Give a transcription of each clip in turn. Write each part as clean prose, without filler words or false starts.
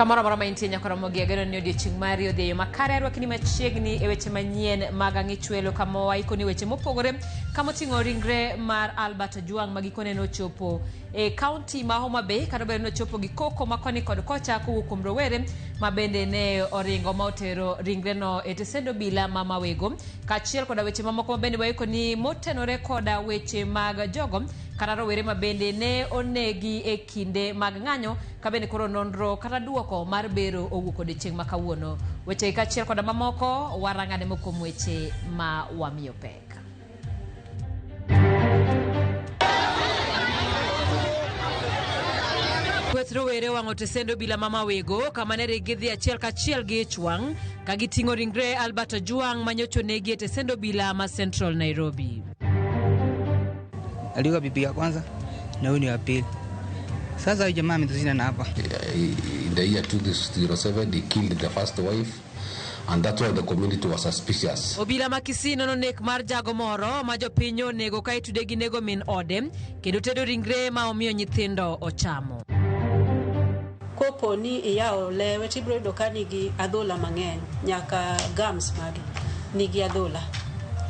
Kamara mara maintie nyakora mogi ageno ni odiochieng' mari odhieyo makare arwakni machiegni e weche manyien mag ang'ichwelo kama waikoni weche mopogore kamoting'o ringre mar Albert Ojwang' magikone nochopo e kaunti ma Homa Bay kata bende nochopo gi koko makoni kod kocha kowuok kuom rowere ma bende ne oringo ma otero ringreno e tesendo bila ma mawego kaachiel koda weche mamoko ma bende waikoni motenore koda weche mag jogo kata rowere ma bende ne onegi e kinde mag ng'anyo ka bende koro nonro kata duoko mar bero owuok odiochieng' ma kawuono. Weche kaachiel koda mamoko warang'ane mokuom weche ma wamiyo pek. Kweth rowere wang'o tesendo bila ma mawego kama ne rigidhi achiel kachiel gi ichwang' ka giting'o ringre Albert Ojwang' manyocho negi e tesendo bila ma Central Nairobi. Alikuwa bibi ya kwanza na huyu ni wa pili. Sasa huyu jamaa ametuzina na hapa. In the year 2007 he killed the first wife and that's why the community was suspicious. Obila makisino no nek mar jago moro ma jopinyo nego ka itude gi nego min ode kendo tedo ringre ma omiyo nyithindo ochamo. Kopo ni iyao lewe tibro yudo ka nigi adhola mang'eny nyaka gums magi nigi adhola.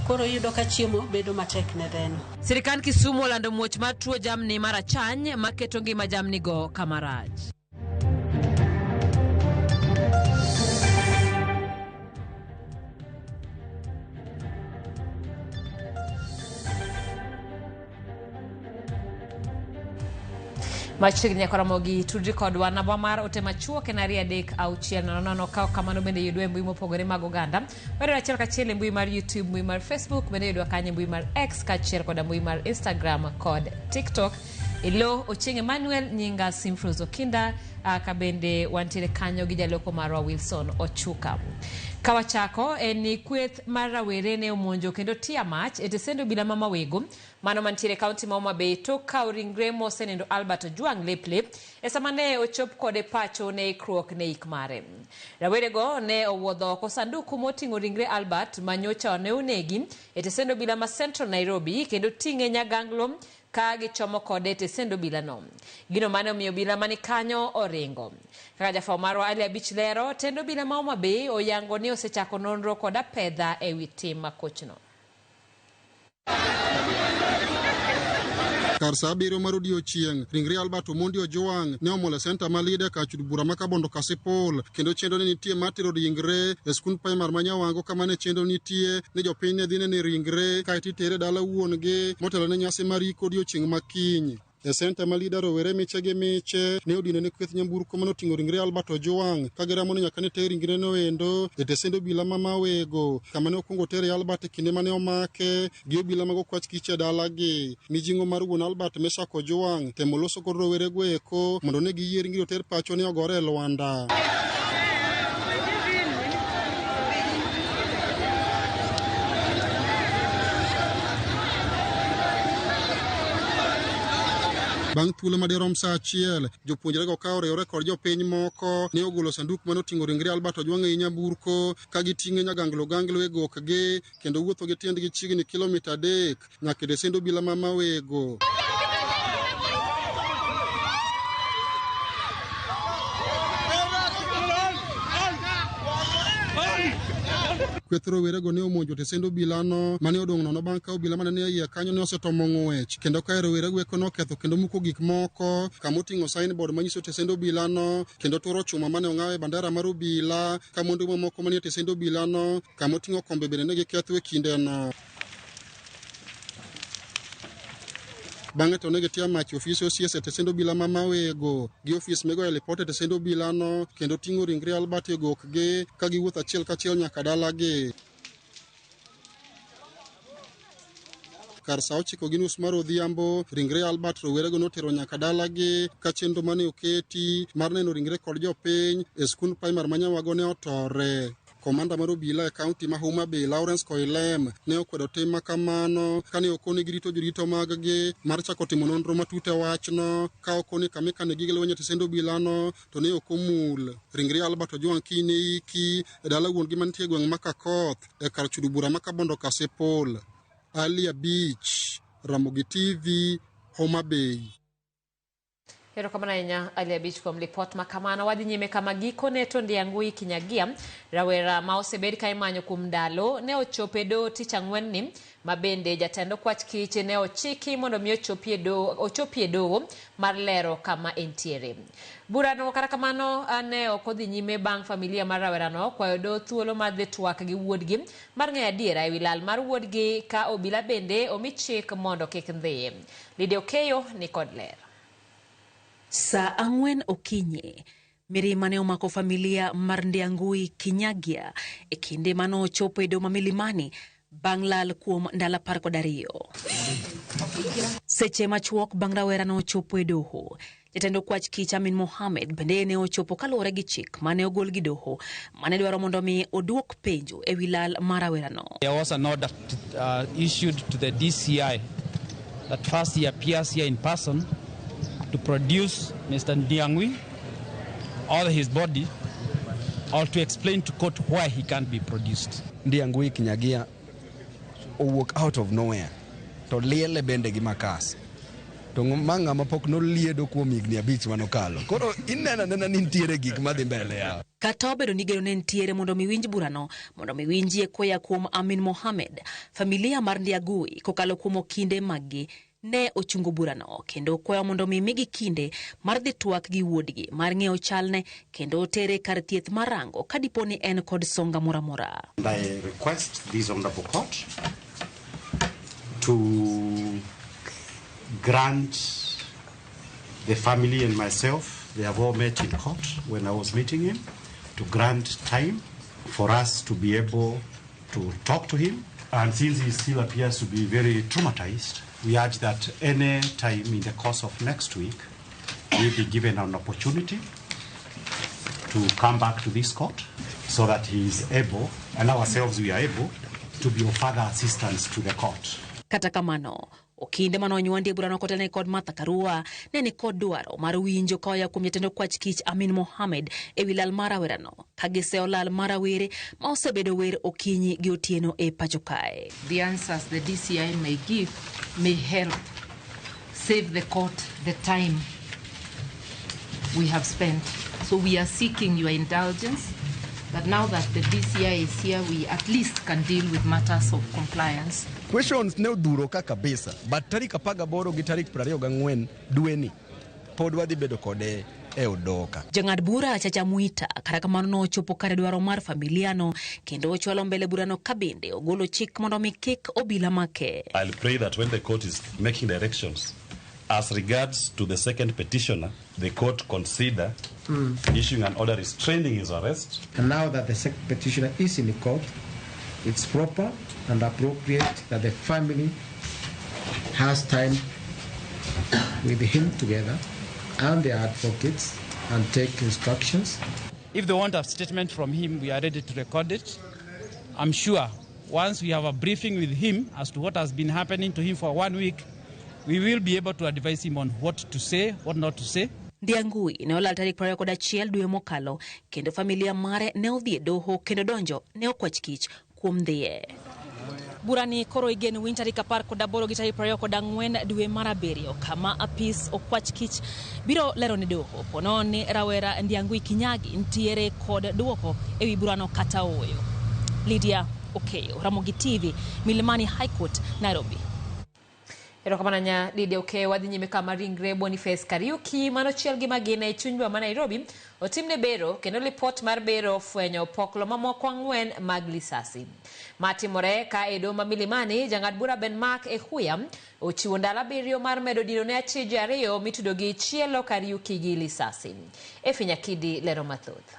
Koro yudo ka chiemo bedo matek ne dhano. Sirikand Kisumu olando muoch mar tuo jamni mar achany maketo ngima jamnigo kamarach. Machiegni akora mogi tudri kodwa namba mar ote machuok en 336 ka kamano bende yudwe mbui mopogore mag oganda. Wero achiel kachiel mbui mar YouTube, mbui mar Facebook, bende yudwa kanye mbui mar X kachiel koda mbui mar Instagram kod TikTok. Ilo Ochieng' Emmanuel nyinga Simfrozo Kinda ka bende wantiere kanyo gi jaloko marwa Wilson Ochuka. Kawachako ni kweth mar rawere ne omonjo kendo tia mach e tesendo bila ma mawego mano mantiere kaunti ma Homa Bay to ka ringre mosenendo Albert Ojwang' leple e sama ne ochop kode pacho ne ikruok ne ik mare. Rawere go ne owuodho ko sanduku moting'o ringre Albert manyocha ne onegi e tesendo bila ma Central Nairobi kendo ting'e nyaganglo ka gichomo kode tesendo bila no. Gino mane omiyo bila mani kanyo oringo. Kaka jafwa marwa Ali Abich lero, tendo bila ma Homa Bay oyango ni osechako nonro koda pedha e wi tim makochno. Kar sa 7 mar odiochieng' ringre Albert Ojwang' ne omol e senta ma Lide ka chud bura ma Kabondo Kasipul kendo chendo ne nitie matero ringre e skund primar ma Nyawango kama ne chendo nitie ne jopiny ne dhine ni ringre ka itere dala wuongi motelo ne nyasi mar iko odiochieng' makiny. E senta ma Lida rowere miche gi miche ne odino ne kweth nyamburko mano ting'o ringre Albert Ojwang' ka giramo ni nyaka ne ter ringre no endo e tesendo bila ma mawego kama ne okungo tere Albert kinde mane omake gi obila mago kwach kiche dala gi. Mijingo mar wuon Albert Meshak Ojwang' temo loso kod rowere go eko mondo ne giyie ringre oter pacho ne ogore e Lwanda. Bang' thuolo madirom sa achiel, jopuonjre go ka oriwore kod jopiny moko ne ogolo sanduk mano ting'o ringre Albert Ojwang' e nyamburko ka giting'e nyaganglo e gokgi kendo wuotho gi tiendgi chiegni kilomita 3 nyaka desendo bila ma mawego. Kweth rowere go ne omonjo tesendo bilano mane odong' nono bang' ka obila mane iye kanyo ne osetomo ng'wech kendo ka rowere go eko noketho kendo muko gik moko kama oting'o signboard manyiso tesendo bilano kendo turo chuma mane ong'awe bandera mar obila ka mondo mamoko manie tesendo bilano kama oting'o kombe bende ne giketho e kindeno. Bang'e to ne gitia mach ofis OCS e tesendo bila ma mawego gi ofis mego e lipot e tesendo bilano kendo ting'o ringre Albert e gokgi ka giwuotho achiel kachiel nyaka dalagi. Kar sa 9:30 mar odhiambo ringre Albert rowere go notero nyaka dalagi ka chenro mane oketi mar neno ringre kod jopiny e skund primar ma Nyawago ne otore. Komanda mar obila e kaunti ma Homa Bay Lawrence Koilem ne okwedo tim makamano kane okoni girito jorito mag-gi mar chako timo nonro matut e wachno ka okoni kamika ne gige lweny tesendo bilano to ne okomul. Ringre Albert Ojwang' kine iki e dala wuongi mantie gweng' ma Kakoth e kar chudo bura ma Kabondo Kasipul. Ali Abich, Ramogi TV, Homa Bay. Hero kamana inya aliabich kuom lipot makamano wadhi nyime kama giko ne to Ndiangui Kinyagia rawera ma osebed ka imanyo kuom ndalo ne ochope do tich ang'wen ni mabende jatendo kwach kich ne ochiki mondo mi ochopie do mar lero kama entiere. Burano kata kamano ne okodhi nyime bang' familia mar rawerano kwayo do thuolo mar dhi twak gi wuodgi mar ng'eyo adiera ewi lal mar wuodgi ka obila bende omi chik mondo kik ndhiye. Lidia Okeyo ni kod ler. Sa 4 okinyi, mirima ne omako familia mar Ndiangui Kinyagia e kinde mano chopo e do ma Milimani bang' lal kuom ndalo 12. Seche machuok bang' rawera no chopo e doho, jatendo kwach kich Amin Mohamed bende ne ochopo kaluwore gi chik mane ogol gi doho mane dwaro mondo mi oduok penjo e wi lal mar rawera no. There was an order issued to the DCI that first he appears here in person to produce Mr. Ndiangui or his body, or to explain to court why he can't be produced. Ndiangui Kinyagia walk out of nowhere to liele bende gi makas to manga mapok no liedo kuom higni 5 manokalo. Koro inena ni ntiere gik madhi mbele ya. Kata obedo ni geno ne ntiere mondo mi winj burano, mondo mi winjie koya kuom Amin Mohamed, familia mar Ndiangui kokalo kuom kinde maggi ne ochungo burano kendo kwayo mondo mi migi kinde mar dhi twak gi wuodgi mar ng'eyo chalne kendo tere kar thieth marango kadiponi en kod songa moramora. I request this honorable court to grant the family and myself, they have all met in court when I was meeting him, to grant time for us to be able to talk to him. And since he still appears to be very traumatized, we urge that any time in the course of next week, we'll be given an opportunity to come back to this court so that he is able, and ourselves we are able, to be of further assistance to the court. Kata kamano, okinde mano nyuandie burano kotene kod Martha Karua ne kod dwaro mar winjo koya kuom jatendo kwach kich Amin Mohamed e wi lal mar rawerano kagiseo lal mar rawere ma osebedo wer okinyi gi otieno e pacho kae. The answers the DCI may give may help save the court the time we have spent. So we are seeking your indulgence that now that the DCI is here, we at least can deal with matters of compliance. Questions ne odhuro ka kabisa, but tarik 18 gi tarik 24 dweni pod wadhi bedo kode e odoka. Jang'ad bura Chacha Mwita kata kamano no chopo kare dwaro mar familiano kendo ochwalo mbele burano kabende ogolo chik mondo mi kik obila make. I'll pray that when the court is making directions as regards to the second petitioner, the court consider issuing an order restraining his arrest. And now that the second petitioner is in the court, it's proper and appropriate that the family has time with him together and the advocates and take instructions. If they want a statement from him, we are ready to record it. I'm sure once we have a briefing with him as to what has been happening to him for 1 week, we will be able to advise him on what to say, what not to say. Ndiangui ne olal tarik 21 dwe mokalo kendo familia mare ne odhi e doho kendo donjo ne okwach kich kuom dhiye. Burani koro igen winj tarik 18 gi tarik 24 dwe mar 7 kama apis okwach kich biro lero ne doho pono ni rawera Ndiangui Kinyagi ntiere kod duoko ewi burano kata oyo. Lidia Okeyo, Ramogi TV, Milimani High Court, Nairobi. Erokamanya Lidia Okeyo wadhi nyime kama ringre Boniface Kariuki mano chiel gi magina e chuny boma ma Nairobi otimne bero kendo lipot mar bero fwenyo poklo mamoko 4 mag lisasi. Matimore ka e do ma Milimani jang'ad bura Ben Mark e Huyam ochiwo ndalo 7 mar medo dino ne achije 2 mitudo gi chielo Kariuki gi lisasi. Efinya Kidi lero mathoth.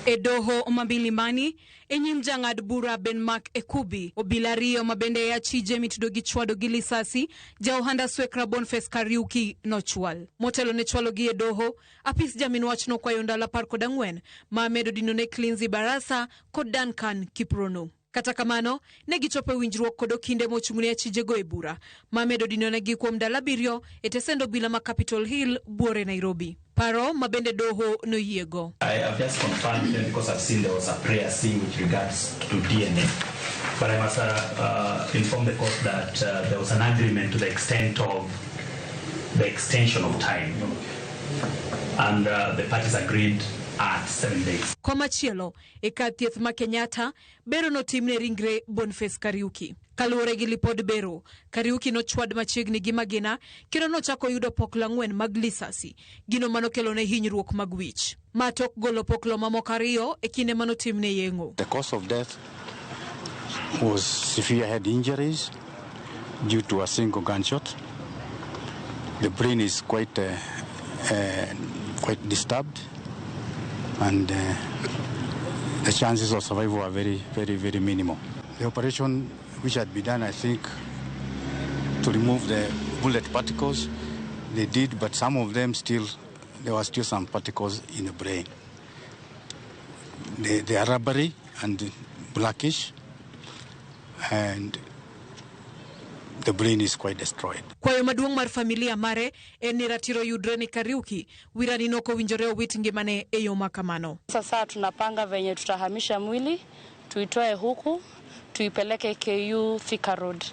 E doho ma Milimani enyim jang'ad bura Ben Mark Ekubi obila 2 mabende ya chije mitudo gi chwado gi lisasi ja ohanda swekra Boniface Kariuki nochwal. Motelo ne chwalo gi e doho apis jamin wachno kwayo ndalo 14 ma medo dino ne Cleansy Barasa kod Duncan Kiprono. Kata kamano ne gichopo winjruok kod okinde mochung'ne achije go e bura ma medo dino ne gi kuom ndalo 7 e tesendo bila ma Capitol Hill buore Nairobi. Paro mabende doho no yiego. I have just confirmed because I've seen there was a prayer scene with regards to DNA. But I must inform the court that there was an agreement to the extent of the extension of time. And the parties agreed at 7 days. Kwa machielo, eka thieth ma Kenyatta, bero no timne ringre Boniface Kariuki. Kaluwore gi lipod bero, Kariuki no chwad machiegni gi magina, kendo no chako yudo pokla 4 mag lisasi, gino manokelo ne hinyruok mag wich. Matok golo poklo mamoko 2 e kinde mano timne yengo. The cause of death was severe head injuries due to a single gunshot. The brain is quite disturbed, and the chances of survival are very, very, very minimal. The operation which had been done, I think, to remove the bullet particles, they did, but some of them there were still some particles in the brain. They are rubbery and blackish, and the brain is quite destroyed. Kwayo maduong' mar familia mare en ni ratiro yudre ni Kariuki wirani noko winjore owit ngimane e yo makamano. Sasa tunapanga venye tutahamisha mwili, tuitoe huku, tuipeleke KU Thika Road.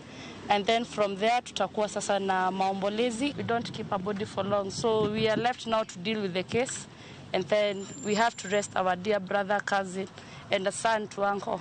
And then from there tutakuwa sasa na maombolezi. We don't keep a body for long, so we are left now to deal with the case. And then we have to rest our dear brother, cousin, and a son to uncle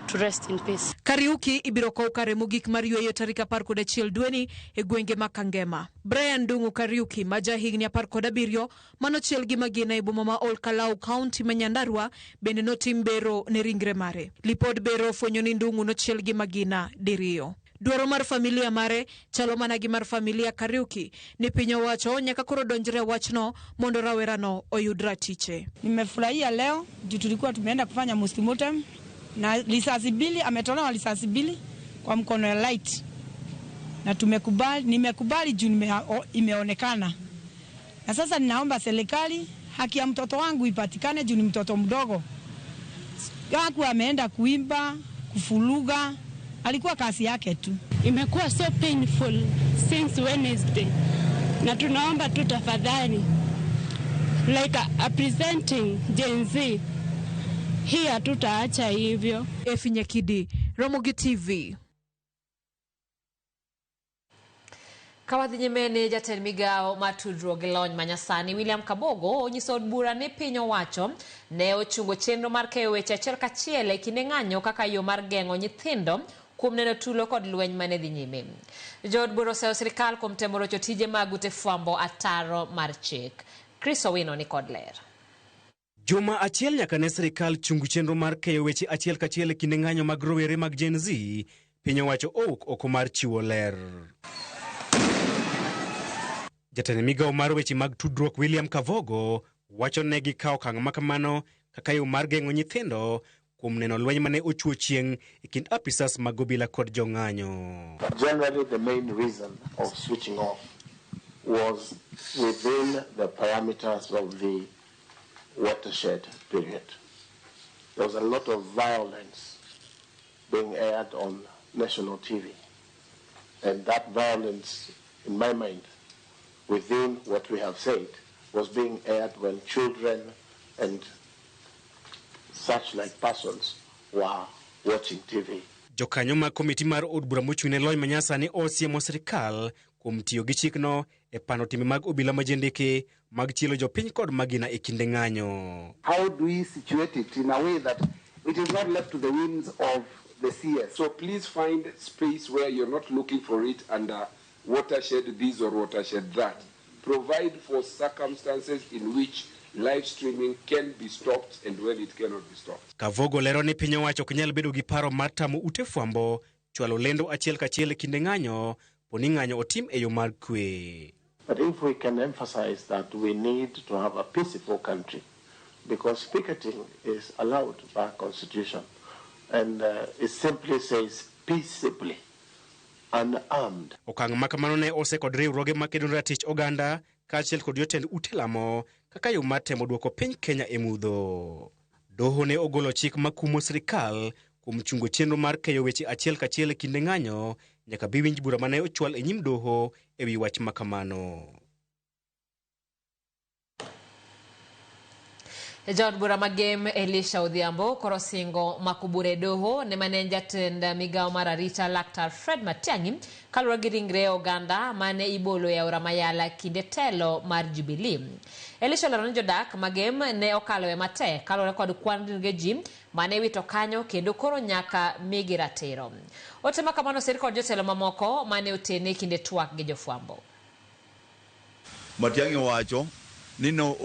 to rest in peace. Kariuki ibiro kow kare mogik mar yweyo tarik 11 dweni e gwenge ma Kangema. Brian Dungu Kariuki ma jahigni 17 manochiel gi magina e boma ma Ol Kalou County ma Nyandarua bende notim bero ne ringre mare. Lipod bero fwenyo ni Ndungu nochiel gi magina diriyo. Dwaro mar familia mare chalo mana gi mar familia Kariuki ni piny owacho nyaka koro donjre wachno mondo rawerano oyud ratiche. Nimefurahia leo juu tulikuwa tumeenda kufanya postmortem na risasi 2 ametolewa risasi 2 kwa mkono ya light, na nimekubali juu imeonekana. Na sasa ninaomba serikali haki ya mtoto wangu ipatikane juu ni mtoto mdogo. Hakuwa ameenda kuimba, kufuluga, alikuwa kazi yake tu. Imekuwa so painful since Wednesday. Na tunaomba tu tafadhali like a presenting Gen Z. Hii hatutaacha hivyo. Efinyakidi, Ramogi TV. Kawadhi nyimene jatend migao matudruok gi lony manyasani William Kabogo onyiso od bura ni piny owacho ne ochungo chenro mar keyo weche achiel kachiel e kinde ng'anyo kaka yo mar geng'o nyithindo kuom neno tulo kod lweny mane dhi nyime. Jood bura oseyo sirikal kuom temo rocho tije mag ute fwambo ataro mar chik. Chris Owino ni kod ler. Juma achiel nyaka ne sirikal chungu chenro mar keyo weche achiel kachiel e kinde ng'anyo mag rowere mag Gen Z, piny owacho oko mar chiwo ler. Jatend migao mar weche mag tudruok William Kabogo wacho ne gikawo okang' makamano kaka yo mar geng'o nyithindo kuom neno lweny mane ochuo chieng' e kind apisas mag obila kod jong'anyo. Generally, the main reason of switching off was within the parameters of the watershed period. There was a lot of violence being aired on national TV. And that violence, in my mind, within what we have said, was being aired when children and such like persons were watching TV. Jokanyo ma komiti mar od bura mochung'ne lony manyasani osiemo sirikal kuom tiyo gi chikno e pano timbe mag obila majendeke mag chielo jopiny kod magina e kinde ng'anyo. How do we situate it in a way that it is not left to the whims of the CS? So please find space where you're not looking for it under watershed this or watershed that. Provide for circumstances in which live streaming can be stopped and when it cannot be stopped. Kabogo lero ni piny owacho ok nyal bedo gi paro mar tamo ute fwambo chwalo lendo achiel kachiel e kinde ng'anyo poni ng'anyo otim e yo mar kwe. But if we can emphasize that we need to have a peaceful country, because picketing is allowed by Constitution, and it simply says peaceably, unarmed. Okang' makamano ne ose kod riwruoge makedo ne ratich oganda kaachiel kod jotend ute lamo kaka yo mar temo duoko piny Kenya e mudho. Doho ne ogolo chik makumo sirikal kuom chungo chenro mar keyo weche achiel kachiel e kinde ng'anyo nyaka bi winj bura mane ochwal e nyim doho e wi wach makamano. Jaod bura magem Elisha Odhiambo korosingo makubure doho ne maneja tenda migao mararita Laktar Fred Matiang'i kalura gi ringre oganda mane ibolo ya uramayala kinde telo mar Jubilee. Elisha lorone jodak magem ne okalo e mate kalura kod kwan ringre ji mane wito kanyo kendo koro nyaka migi ratiro. Otema kamano sirkal jotelo mamoko mane otene kinde twak gi jofwambo. Matiang'i wacho ni no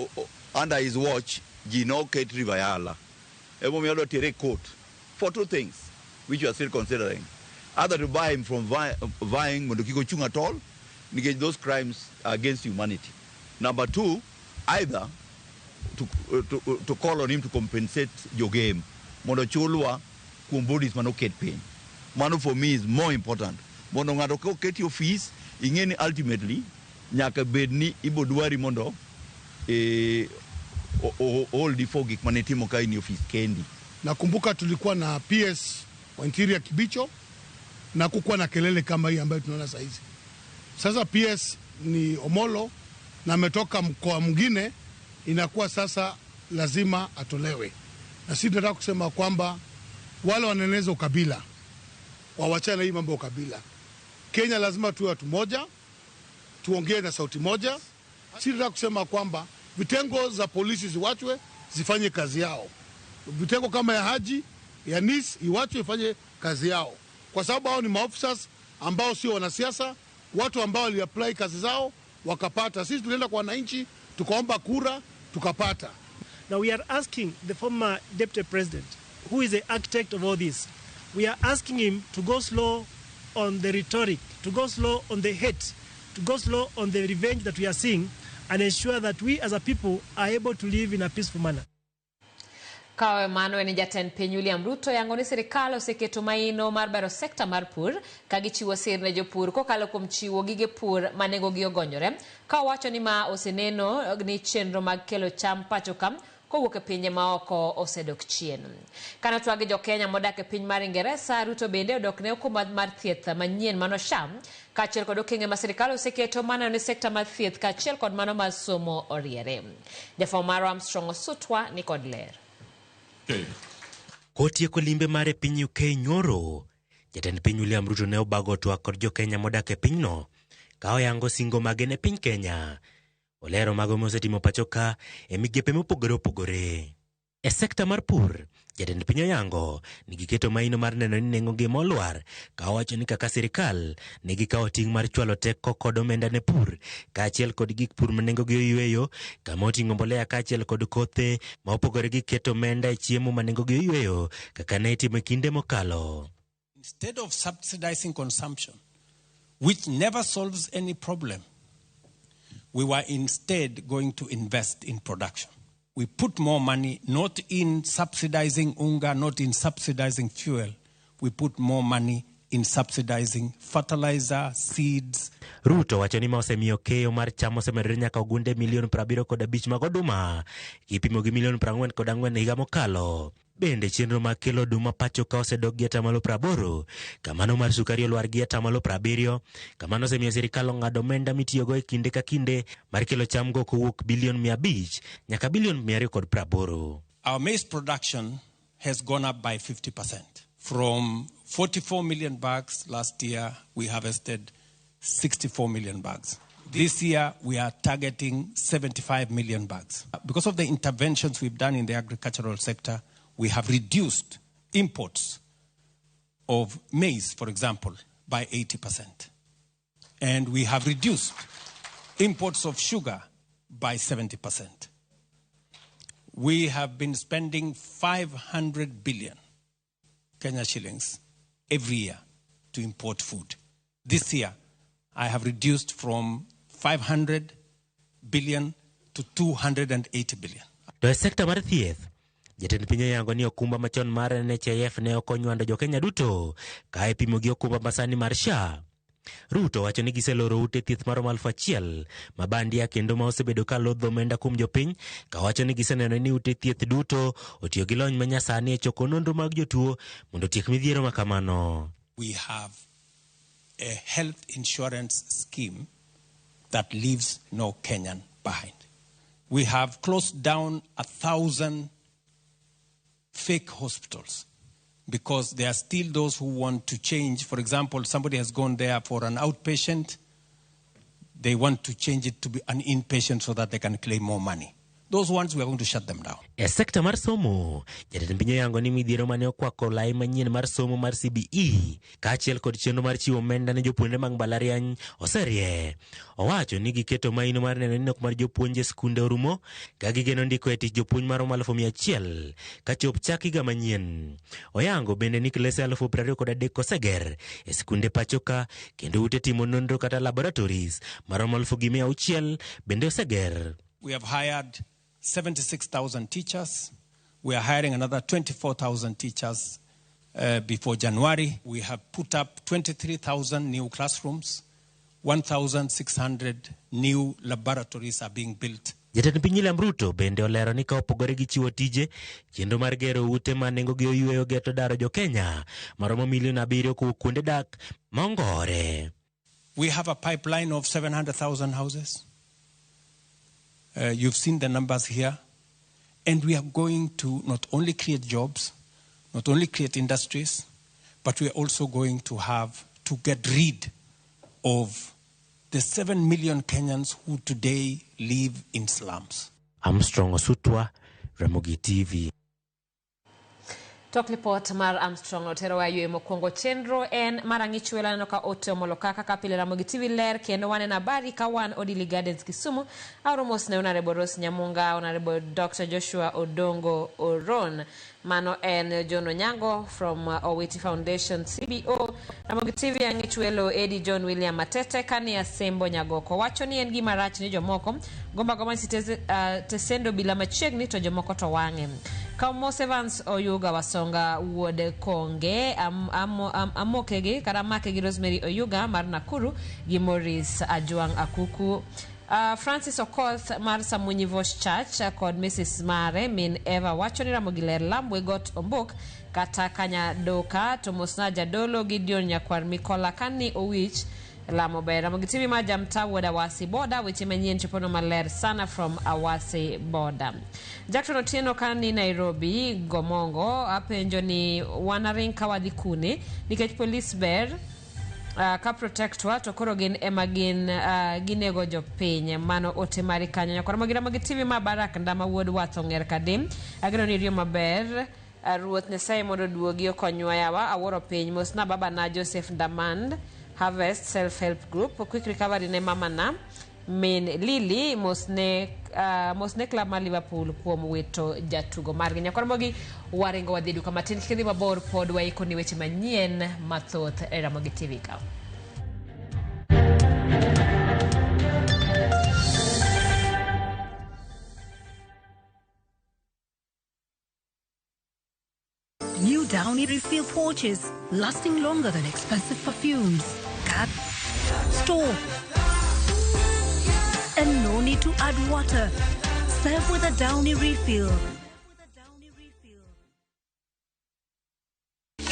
under his watch ji no ket rivayala. Ebo mi odwa tere court for two things which we are still considering. Either to buy him from vying mondo kiko chung at all, because those crimes are against humanity. Number two, either to call on him to compensate your game. Mondo chulwa kum bodies mano ket pain. Mano for me is more important. Mondo ngato ko ket your fees, ingeni ultimately nyaka bedni ibodwari mondo all the fogik manetimo kai ni office kendi. Nakumbuka tulikuwa na PS wa Interior Kibicho na kukuwa na kelele kama hii ambayo tunaona sasa hizi. Sasa PS ni Omolo na ametoka mkoa mwingine, inakuwa sasa lazima atolewe. Na sisi tunataka kusema kwamba wale waneneza ukabila wawachane hii mambo ya ukabila. Kenya lazima tuwe watu moja, tuongee na sauti moja. Sisi tunataka kusema kwamba vitengo za polisi ziwachwe zifanye kazi yao. Vitengo kama ya Haji, ya NIS iwachwe ifanye kazi yao. Kwa sababu hao ni maofficers ambao sio wanasiasa, watu ambao waliapply kazi zao wakapata. Sisi tulienda kwa wananchi tukaomba kura tukapata. Now we are asking the former deputy president, who is the architect of all this, we are asking him to go slow on the rhetoric, to go slow on the hate, to go slow on the revenge that we are seeing, and ensure that we as a people are able to live in a peaceful manner. Kawe mano ni jatend piny William Ruto yango ni sirikal oseketo maino mar bero sekta mar pur kagichiwo sir ne jopur kokalo kuom chiwo gige pur manengogi ogonyore ka wacho ni ma oseneno ni chenro mag kelo cham pacho kam kowuok e pinje maoko osedok chien. Kana twagi jo Kenya modak e piny mar Ingereza, Ruto bende odok ne okumba mar thieth manyien mano SHA kaachiel kod okenge ma sirikal oseketo mana ni sekta mar thieth kaachiel kod mano mar somo oriere. Jafwambo mar Armstrong Osutwa ni kod ler. Kotieko limbe mare piny UK nyoro, jatend piny William Ruto ne obago twak kod jo Kenya modak e pinyno ka oyango singo mage ne piny Kenya. Olero mago mosetimo pacho ka e migepe mopogore opogore. E sekta mar pur, jatend piny oyango nigiketo maino mar neno ni nengo gi molwar ka owacho ni kaka sirikal negikawo ting' mar chwalo teko kod omenda ne pur kaachiel kod gik pur manengo gi oyueyo kama oting'o mbolea kaachiel kod kothe ma opogore gi keto omenda e chiemo manengo gi oyueyo kaka ne itimo kinde mokalo. Instead of subsidizing consumption, which never solves any problem, we were instead going to invest in production. We put more money not in subsidizing unga, not in subsidizing fuel. We put more money in subsidizing fertilizer, seeds. Ruto wacho ni ma osemiyo keyo mar cham osemedore nyaka ogunde milion 75 mag oduma kipimo gi milion 44 higa mokalo. Bende chenro mag kelo oduma pacho ka osedok gi atamalo 80, kamano mar sukari olwar gi atamalo 70, kamano osemiyo sirikal ong'ado omenda mitiyogo e kinde ka kinde mar kelo cham go kowuok bilion 500 nyaka bilion 280. Our maize production has gone up by 50%. From 44 million bags last year, we harvested 64 million bags. This year, we are targeting 75 million bags. Because of the interventions we've done in the agricultural sector, we have reduced imports of maize, for example, by 80%. And we have reduced imports of sugar by 70%. We have been spending 500 billion Kenya shillings every year to import food. This year, I have reduced from 500 billion to 280 billion. To sekta mar thieth, jatend piny oyango ni okumba machon mar NHIF ne okonywando jo Kenya duto ka ipimo gi okumba masani mar SHA. Ruto wacho ni giseloro ute thieth maromo 1,000 mabandia kendo ma osebedo ka lodho omenda kuom jopiny ka wacho ni giseneno ni ute thieth duto otiyo gi lony manyasani e choko nonro mag jotuo mondo tiek midhiero makamano. We have a health insurance scheme that leaves no Kenyan behind. We have closed down 1,000 fake hospitals because there are still those who want to change. For example, somebody has gone there for an outpatient. They want to change it to be an inpatient so that they can claim more money. Those ones, we are going to shut them down. E sekta mar somo, jatend piny yango ni midhiero mane okwako lai manyien mar somo mar CBE, kaachiel kod chenro mar chiwo omenda ne jopuonjre mag mbalariany oserie. Owacho ni giketo maino mar neno ni nok mar jopuonje skunde orumo, ka gigeno ndiko e tich jopuonj mar 100,000 ka chop chak higa manyien. Oyango bende ni klese 23,000 oseger e skunde pachoka, kendo ute timo nonro kata laboratories mar 1,600 bende oseger. We have hired 76,000 teachers. We are hiring another 24,000 teachers before January. We have put up 23,000 new classrooms. 1,600 new laboratories are being built. Jatend piny William Ruto bende olero ni ka opogore gi chiwo tije, chenro mar gero ute ma nengogi oyueyo geto daro jo Kenya maromo milion 7 kowuok kuonde dak mongore. We have a pipeline of 700,000 houses. You've seen the numbers here. And we are going to not only create jobs, not only create industries, but we are also going to have to get rid of the 7 million Kenyans who today live in slums. Armstrong Osutwa, Ramogi TV. Tok report mar Armstrong otero wa yue mokwongo chenro en marangichwela no ka ote omoloka kaka pile Ramogi TV ler kendo wane na bari ka wan Odili Gardens Kisumu auromos ne Honorable Rose Nyamunga, Honorable Dr. Joshua Odongo Oron, mano en John Onyango from Owiti Foundation CBO. Ramogi TV angichwelo Eddie John William Matete kani asembo Nyagoko wacho ni en gima rach ni jomoko gomba siteze tesendo bila machiegni to jomoko to wange. Kaumos Evans Oyuga Wasonga wuode Konge amokegi karamake Rosemary Oyuga mar Nakuru gi Morris Ajuang Akuku. Francis Okoth mar Samunyi Vosh Church kod Mrs. Mare min Eva wacho ni Ramogi ler Lambwe got ombok kata kanya doka to mosna jadolo Gideon Nyakwar Mikola kani owich lamo ber. Ramogi TV ma jamta wuoda Awasi Boda weche manyien chopono maler sana from Awasi Boda. Jackson Otieno kani Nairobi Gomongo apenjo ni wanaring kawadhi kune nikech police ber ka protectwa to koro gin emagin ginego jopiny mano ote mari kanyo nyakoro Ramogi TV ma Barak Ndama wuod Watho ng'er kadim ageno ni rio maber ruoth Nyasaye mondo duogi okonywa yawa aworo piny mosna baba na Joseph Damand Harvest Self-Help Group quick recovery ne mama na min Lily mosne club mar Liverpool kuom wito jatugo margi nyakoro Ramogi waringo wadhidu kama tin kidhi mabor pod waiko ni weche manyien mathoth e Ramogi TV ka. New Downy refill pouches, lasting longer than expensive perfumes. Cut, store, and no need to add water. Serve with a Downy refill.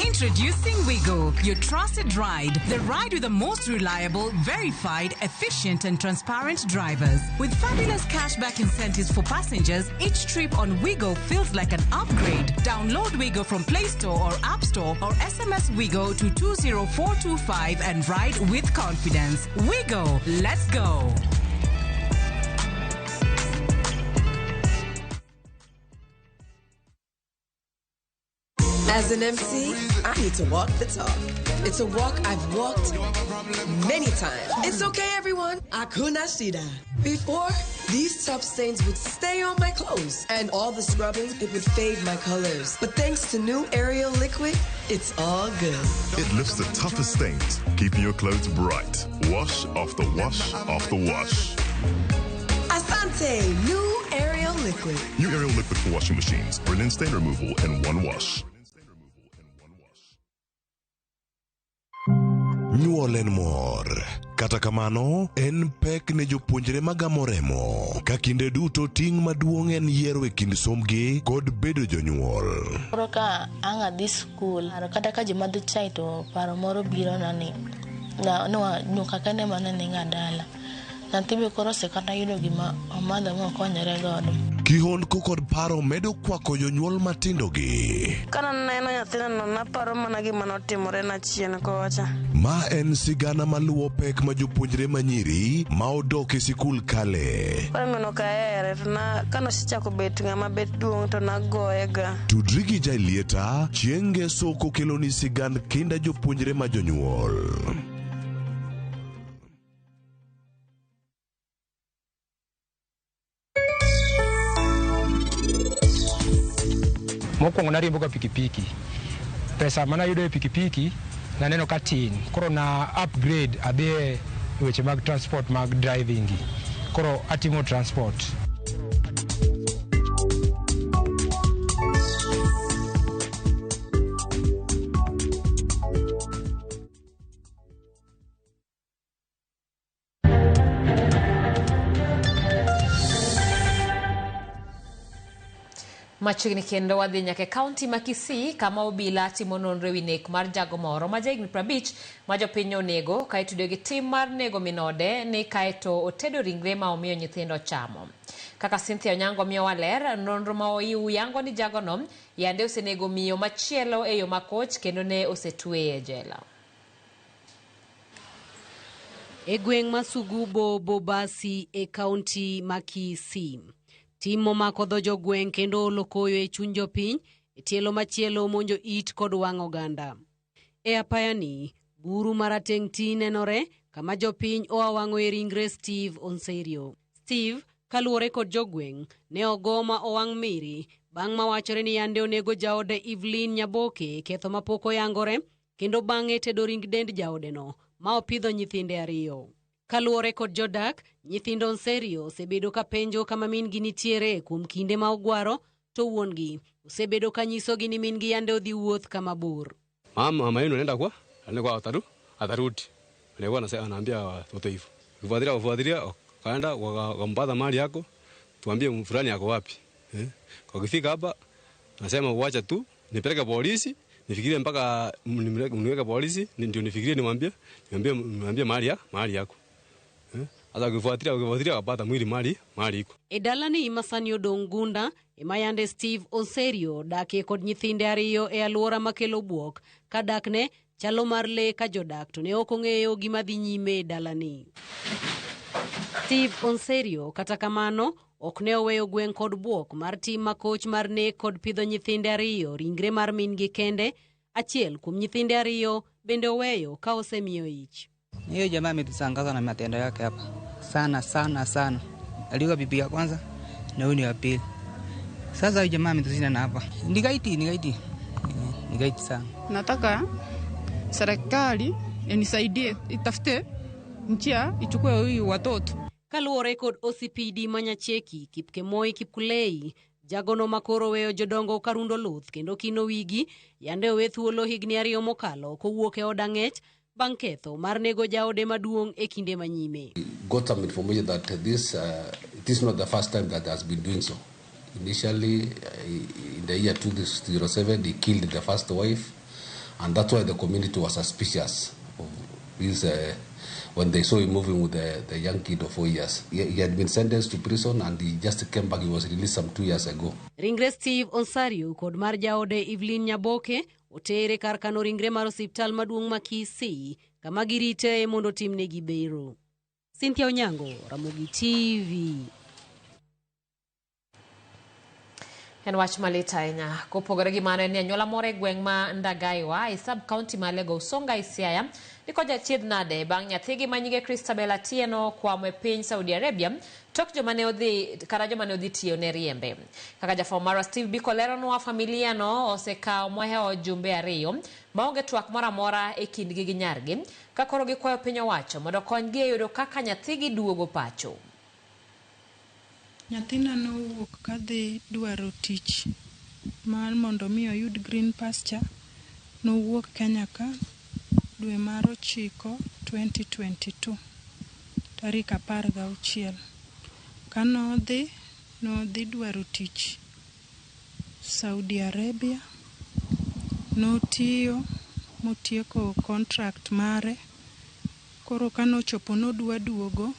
Introducing Wigo, your trusted ride. The ride with the most reliable, verified, efficient, and transparent drivers. With fabulous cashback incentives for passengers, each trip on Wigo feels like an upgrade. Download Wigo from Play Store or App Store or SMS Wigo to 20425 and ride with confidence. Wigo, let's go. As an MC, I need to walk the talk. It's a walk I've walked many times. It's okay, everyone. Hakuna shida. Before, these tough stains would stay on my clothes, and all the scrubbing, it would fade my colors. But thanks to new Ariel Liquid, it's all good. It lifts the toughest stains, keeping your clothes bright. Wash after wash after wash. Asante, new Ariel Liquid. New Ariel Liquid for washing machines. Brilliant stain removal in one wash. Nyuolen mor. Kata kamano, en pek ne jopuonjre magamo remo. Ka kinde duto ting' maduong' en yiero e kind somgi kod bedo jonyuol. Koro ka anga dhi skul, kata ka joma dhi chai to paro moro biro na ni. Nyuka kende mana ni ng'adala. Nyathi koro sekana yudo gima omadho mokonyore godo. Kihondko kod paro medo kwako jonyuol matindo gi. Kana neno nyathino naparo mana gima notimore na chien kocha. Ma en sigana maluwo pek ma jopuonjre manyiri ma odok e sikul kale. Panono kaere na kano sichako bet ng'ama bet duong' to nagoyega. Tudri gi Jailieta chienge soko keloni sigand kinda jopuonjre ma jonyuol. Mokwongo nariembo ka pikipiki. Pesa mana yudo e pikipiki na neno ka tin. Koro na upgrade adhi weche mag transport mag driving. Koro atimo transport. Machiegni kendo wadhi nyaka kaunti ma Kisii kama obila timo nonro ewi nek mar jago moro ma jahigni 50 ma jopiny onego ka itudo gi tim mar nego minode ni kaeto otedo ringre ma omiyo nyithindo chamo. Kaka Cynthia Onyango miyo waler, nonro ma oiu yango ni jagono yande osenego miyo machielo e yo makoch kendo ne osetweye e jela. E gweng' ma Sugubo Bobasi e kaunti ma Kisii, tim omako dho jogweng' kendo olo koyo e chuny jopiny e tielo machielo monjo it kod wang' oganda. E apayani, buru marateng' ti nenore kama jopiny owang'o e ringre Steve Onserio. Steve, kaluwore kod jogweng', ne ogoma owang' miri bang' mawachore ni yande onego jaode Evelyn Nyaboke ketho mapok oyangore kendo bang'e tedo ring dend jaodeno ma opidho nyithinde 2. Kaluwore kod jodak, nyithindo Onserio osebedo ka penjo kama min gi nitiere kuom kinde ma ogwaro, to wuongi osebedo ka nyisogi ni min gi yande odhi wuoth kama bor. Mama yenu anaenda kwa, alikuwa atarudi. Alikuwa anaambia watoto hivyo. Kufuatilia kaenda wakampata mali yako, tuambie fulani yako wapi. Kwa kifika hapa, nasema uacha tu, nipeleke polisi, nifikirie mpaka niweke polisi, ndio nifikirie nimwambie mali yako. Hata ukifuatilia wapata mwili mali iko. E dalani masani odong' gunda ema yande Steve Onserio dake kod nyithinde 2 e alwora makelo buok ka dakne chalo mar le ka jodak to ne ok ong'eyo gima dhi nyime e dalani. Steve Onserio kata kamano ok ne oweyo gweng' kod buok mar tim makoch mar nek kod pidho nyithinde 2 ringre mar min gi kende, achiel kuom nyithinde 2 bende oweyo ka osemiyo ich. Hiyo jamaa ametusangaza na matendo yake hapa. Sana. Alikuwa bibi ya kwanza na huyu ni wa pili. Sasa huyu jamaa ametushinda na hapa. Nigaiti sana. Nataka serikali inisaidie, itafute njia ichukue huyu watoto. Kaluwore kod OCPD Manyacheki Kipkemoi Kipkulei, jagono makoro weyo jodongo karundo luth kendo kino wigi yande owe thuolo higni 2 mokalo kowuok e odang'ech bang' ketho mar nego jaode maduong' e kinde manyime. Got some information that it is not the first time that has been doing so. Initially, in the year 2007, he killed the first wife, and that's why the community was suspicious of this when they saw him moving with the young kid of 4 years. He had been sentenced to prison, and he just came back. He was released some 2 years ago. Ringre Steve Onsario kod mar jaode Evelyn Nyaboke otere kar kano ringre mar osiptal maduong' ma Kisii kama girite mondo timnegi bero. Cynthia Onyango, Ramogi TV. En wach malita ahinya kopogore gi mano ni anyuola moro e gweng' ma Ndagaiwa e sub county ma Lego Usonga Isiaya niko jachiedh nade bang' nyathigi manyige Christabel Atieno kwamo e piny Saudi Arabia tok joma ne odhi tiyo ne riembe. Kaka jafwambo marwa Steve Biko leronwa, familia no osekawo mohewo jumbe 2 maonge twak moro amora e kindgi gi nyargi ka koro gikwayo piny owacho mondo konygi e yudo kaka nyathigi duogo pacho. Nyathina nowuok kadhi dwaro tich mar mondo mi oyud green pasture. Nowuok Kenya ka dwe mar 9 2022 tarik 16 kanodhi dwaro tich Saudi Arabia. Notiyo motieko contract mare, koro kanochopo nodwa duogo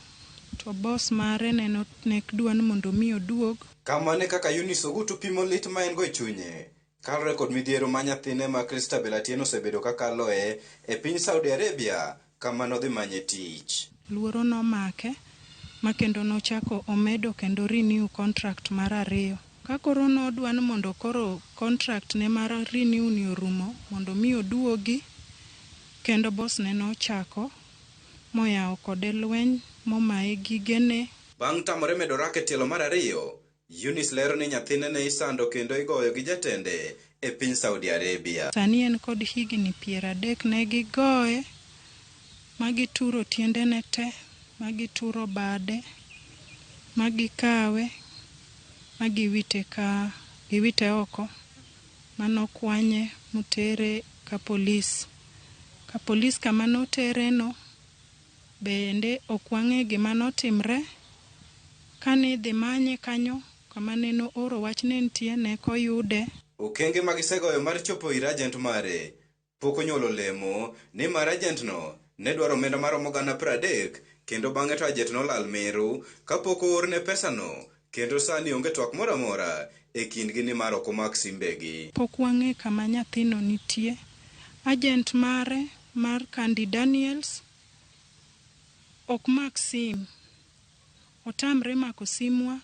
to boss mare neno nek dwan mondo mi oduog. Kamane kaka Eunice Ogutu pimo lit ma en go e chunye. Kalre kod midhiero ma nyathine ma Christabel Atieno osebedo kakaloe e piny Saudi Arabia kama nodhi manye tich. Luoro nomake ma kendo nochako omedo kendo renew contract mar 2. Ka koro nodwan mondo koro contract ne mar renew ni orumo mondo mi oduogi, kendo boss ne nochako moyawo kode lweny momaye gigene. Bang' tamore medo rake tielo mar 2, Eunice lero ni nyathine ne isando kendo igoyo gi jatende e piny Saudi Arabia. Sani en kod higni 30 ne gigoye, magituro tiendene te, magituro bade, magikawe, giwite oko, manokwanye mutere ka polis. Ka polis kama notere no bende okwang'e gima notimre. Kane dhi manye kanyo kama neno oro wach ne nitie ne koyude. Okenge magisegoyo mar chopo ir agent mare pok onyuolo lemo, ni mar agent no ne dwaro omenda maromo gana 30, kendo bang'e to agent nolal meru kapok oorne pesa no, kendo sani onge twak moro amora e kindgi ni mar ok omak simbegi. Pok wang'e kama nyathino nitie. Agent mare mar Candy Daniels ok mak sim, otamre mako simwa.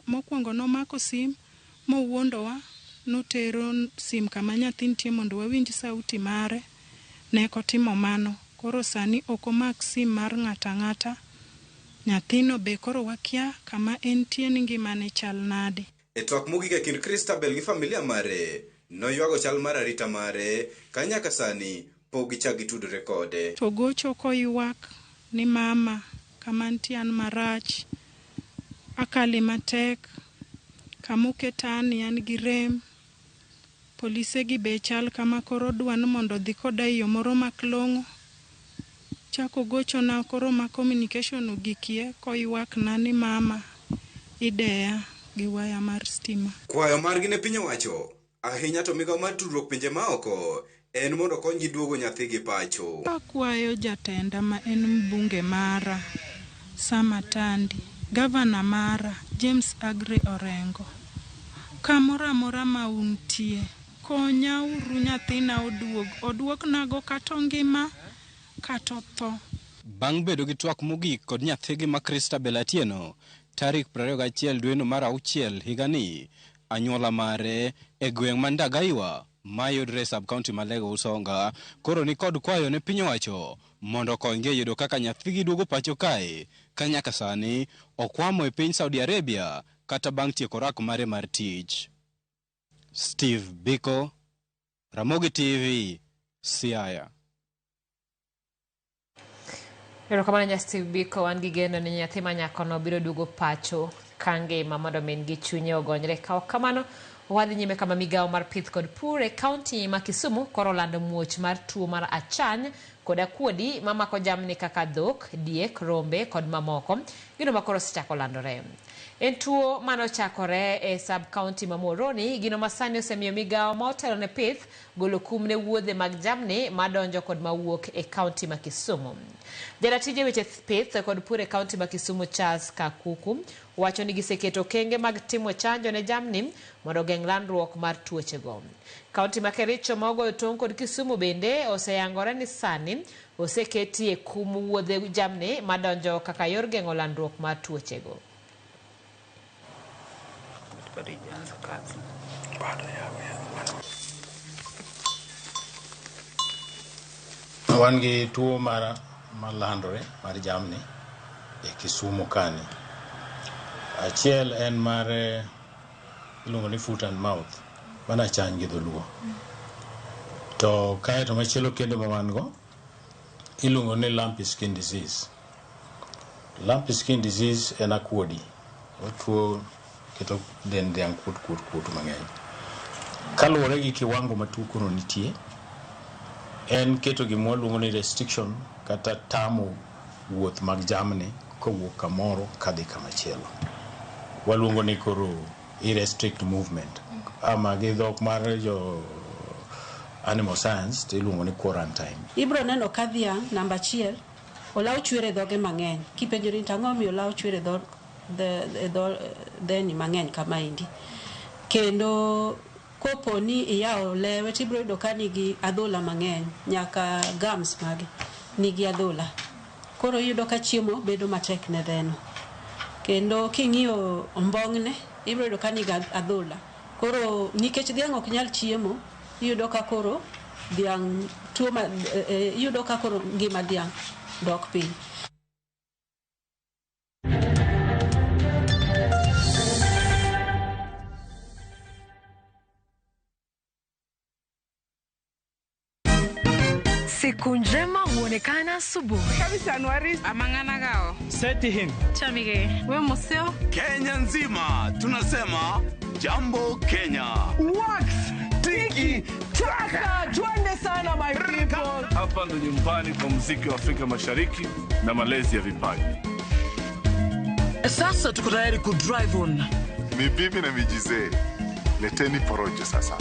Mokwongo nomako sim mowuondowa, notero sim kama nyathi nitie mondo wawinj sauti mare, ne kotimo mano. Koro sani ok omak sim mar ng'ata ng'ata. Nyathino be koro wakia kama entie ni ngimane chal nade. E twak mogik e kind Christabel gi familia mare, noywago chal mar arita mare ka nyaka sani pok gichak gitudore kode. To gocho koywak ni mama kama nitie an marach, akali matek, kamuketani an gi rem. Polise gi be chal kama koro dwan mondo dhi koda yo moro maklong'o. Chako gocho na koro ma communication ogikie koywak na ni mama ideya gi waya mar stima. Kwayo margi ne piny owacho, ahinya to migawo mar tudruok pinje maoko, en mondo konygi duogo nyathi gi pacho. Akwayo jatenda ma en mbunge mara Sama Tandi, gavana mara James Agre Orengo, kamora mora mauntie, konya uru nyathina oduog nago kato ngima kato tho. Bang' bedo gi twak mogik kod nyathigi ma Christabel Atieno, tarik 21 dwe mar 6 higani, anyuola mare e gweng' ma Ndagaiwa mayudre sub-county ma Lego Usonga koro ni kod kwayo ne piny owacho mondo konygi yudo kaka nyathigi duogo pacho kae, ka nyaka sani okwamo e piny Saudi Arabia kata bang' tieko rak mare mar tich. Steve Biko, Ramogi TV, Siaya. Erokamano Steve Biko, wan gi geno ni nyathi ma nyakono biro duogo pacho ka ngima mondo min gi chunye ogonyre. Ka ok kamano, wadhi nyime kama migawo mar pith kod pur e kaunti ma Kisumu koro lando muoch mar tuo mar achany kod akuodi mamako jamni kaka dhok, diek, rombe kod mamoko. Gino ma koro osechako landore. En tuo manochakore e sub-county ma Muhoroni, gino masani osemiyo migawo ma otelo ne pith golo kum ne wuodhe mag jamni madonjo kod mawuok e kaunti ma Kisumu. Jaratije weche pith kod pur e kaunti ma Kisumu Charles Kakuku wacho ni giseketo kenge mag timo chanjo ne jamni mondo geng' landruok mar tuochego. Kaunti ma Kericho ma ogoyo tong' kod Kisumu bende oseyangore ni sani oseketie kum wuodhe jamni madonjo kaka yor geng'o landruok mar tuochego. Wan gi tuo malandore mar jamni e Kisumu kani. Achiel en mar iluongo ni foot and mouth, mana chany gi dholuo. To kae to machielo kendo ma wan go iluongo ni lumpy skin disease. Lumpy skin disease en akuodi. Otuo keto dend dhiang' kuot mang'eny. Kaluwore gi kiwango ma tuo kono nitie, en keto gima waluongo ni restriction kata tamo wuoth mag jamni kowuok kamoro kadhi kamachielo. Waluongo ni koro restrict movement. Ama gi dhok mar jo animal science iluongo ni quarantine. Ibro neno ka dhiang' namba 1 olaw chwere dhoge mang'eny. Kipenjori tang'o mi olaw chwere dheni mang'eny kama indi. Kendo kopo ni iyawo lewe tibro yudo ka nigi adhola mang'eny, nyaka gums magi nigi adhola. Koro yudo ka chiemo bedo matek ne dheno. Kendo king'iyo ombong'ne ibro yudo ka nigi adhola. Koro nikech dhiang' ok nyal chiemo, yudo ka koro dhiang' yudo ka koro ngima dhiang' dok piny. Siku njema huonekana asubuhi. Kabisa Nwari amangana gao. Seti him. Chamige. We museo. Kenya nzima tunasema jambo Kenya. Wax, tiki, taka. Twende sana my people. Hapa ndo nyumbani kwa muziki wa Afrika Mashariki na malezi ya vipaji. Sasa tuko tayari ku drive on. Mibibi na mijize. Leteni porojo sasa.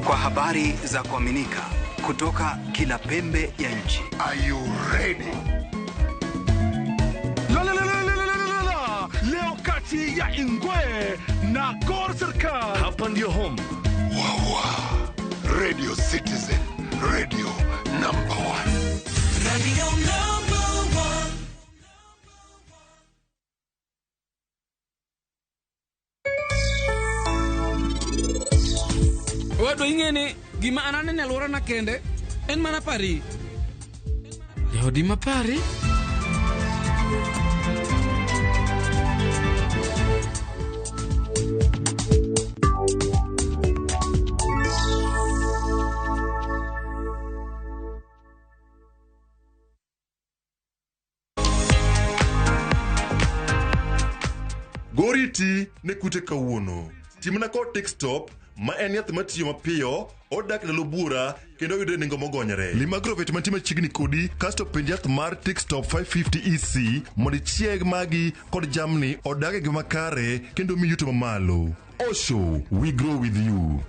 Kwa habari za kuaminika kutoka kila pembe ya nchi. Are you ready? Leo kati ya Ingwe na Gor Serikali. Hapa ndio home. Wawa. Radio Citizen. Radio number 1. Radio number 1. Wado ingene gima anane alwora na kende en mana pari. Leo di mapari. Goriti ne kute kawuono. Timna ko TikTok ma en yath matiyo mapiyo, odak na lobura kendo yudo nengo mogonyore. Limagrovet mantima chigni kodi kasto penj yath mar TikTok 550 EC mondo chieg magi kod jamni odage gi makare kendo mi yuto mamalo. Osho, we grow with you.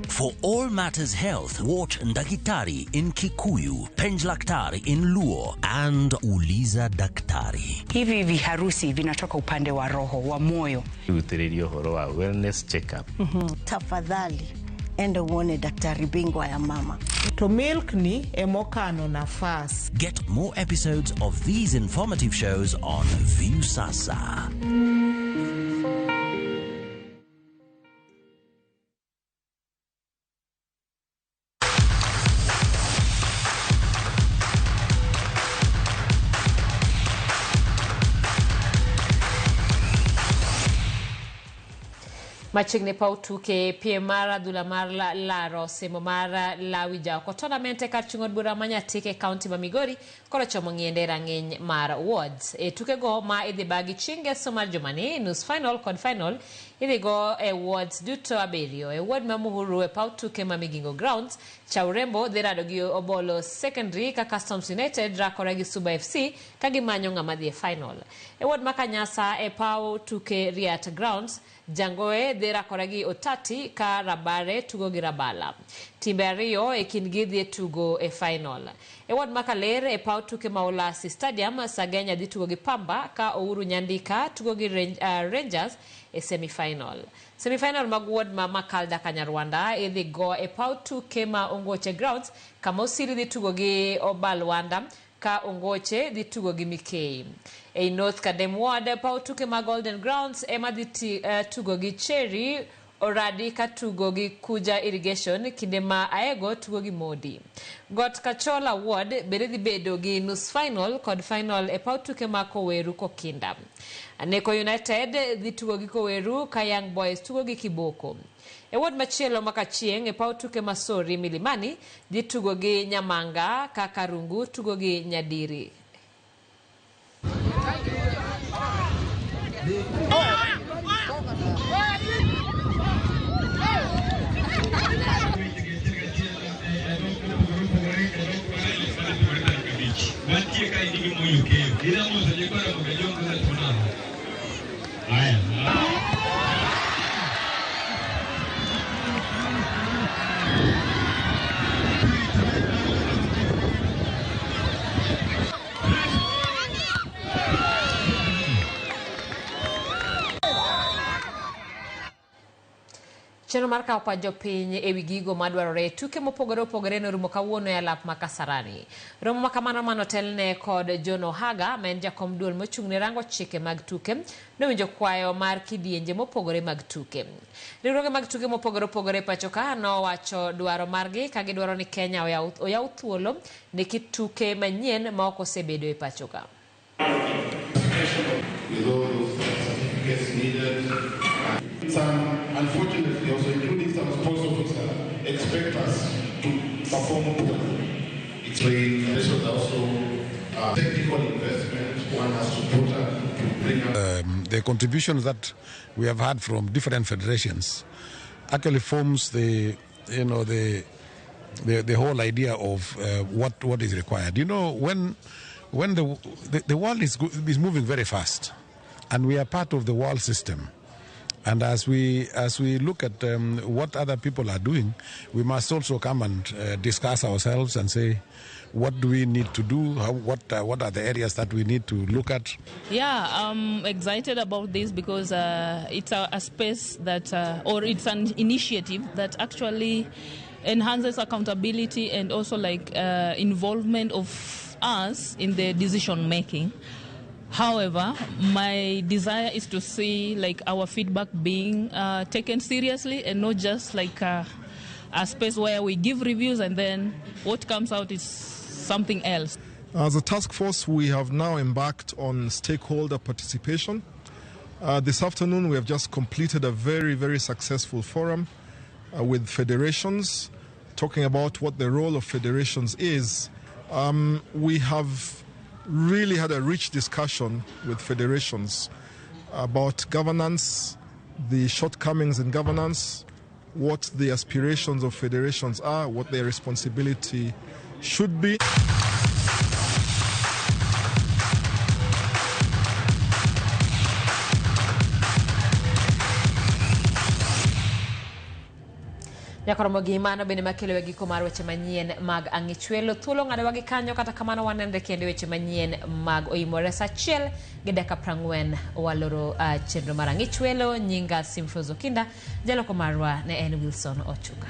For all matters health, watch Ndakitari in Kikuyu, Penj Laktari in Luo, and Uliza Daktari. Hivi viharusi vinatoka upande wa roho, wa moyo. Uthiririo horo wa wellness check-up. Tafadhali, enda uone daktari bingwa ya mama. To milk ni emokano nafas. Get more episodes of these informative shows on View Sasa. Machigne pau tuke pie mara dula mar laro semo mara lawija ko tournament e karchungod bura manyatike county ma Migori koro chomo ngiende rang'eny mar awards e tuke go ma idhi bagi chinge somar jomani nus final kod final idhi go e awards duto abirio e award ma muhuru e pau tuke ma Migingo Grounds Chaurembo dhi rado gi Obolo Secondary ka Customs United rakore gi Suba FC ka gimanyo ng'ama dhi e final e award ma Kanyasa e pau tuke Riat Grounds Jangoe dhi rakore gi Otati ka Rabare tugo gi Rabala. Timbe ariyo e kindgi dhi tugo e final. E wad makaler e pau tuke Maolasi Stadium Sagenya dhi tugo gi Pamba ka Ouru Nyandika tugo gi Rangers e semifinal. Semifinal mag ward ma Makalda Kanyarwanda idhi go e pau tuke ma Ongoche Grounds kama Osiri dhi tugo gi Obalwanda ka Ongoche dhi tugo gi Mikei. E North Kadem Ward pau tuke ma Golden Grounds ema dhi tugo gi Cherry Oradi ka tugo gi Kuja Irrigation kinde ma Aego tugo gi Modi. Got Kachola Ward bede dhi bedo gi nus final kod final e pau tuke ma Koweru Kokinda. Neko United dhi tugo gi Koweru ka Young Boys tugo gi Kiboko. E ward machielo makachieng e pau tuke ma Sori Milimani dhi tugo gi Nyamanga ka Karungu tugo gi Nyadiri. Mantie ka indigi Chenro mar kawo pach jopiny ewi gigo madwarore tuke mopogore opogore norumo kawuono e alap ma Kasarani. Romo ma kamano manotelne kod John Ohaga, ma en jakom duol mochung'ne rango chike mag tuke, nowinjo kwayo mar kidienje mopogore mag tuke. Riwruoge mag tuke mopogore opogore pacho ka nowacho dwaro margi ka gidwaro ni Kenya oyaw thuolo ne kit tuke manyien ma ok osebedo e pacho ka. Some, unfortunately, also including some sports officers, expect us to perform poorly. It's this was also technical investment one has to put up to bring up. The contributions that we have had from different federations actually forms the whole idea of what is required. You know, when the world is moving very fast, and we are part of the world system. And as we look at what other people are doing, we must also come and discuss ourselves and say, what do we need to do? What are the areas that we need to look at? Yeah, I'm excited about this because it's a space that, or it's an initiative that actually enhances accountability and also involvement of us in the decision making. However, my desire is to see our feedback being taken seriously and not just a space where we give reviews and then what comes out is something else. As a task force, we have now embarked on stakeholder participation. This afternoon, we have just completed a very, very successful forum with federations, talking about what the role of federations is. We have really had a rich discussion with federations about governance, the shortcomings in governance, what the aspirations of federations are, what their responsibility should be. Nyakoromo gi mano bende makelo e giko mar weche manyien mag ang'ichwelo thuolo ng'adewa gi kanyo kata kamano wanenre kendo weche manyien mag oimore sa 1 gi dakika 40 waloro chenro mar ang'ichwelo. Nyinga Simfrozo Kinda, jaloko marwa ne en Wilson Ochuka.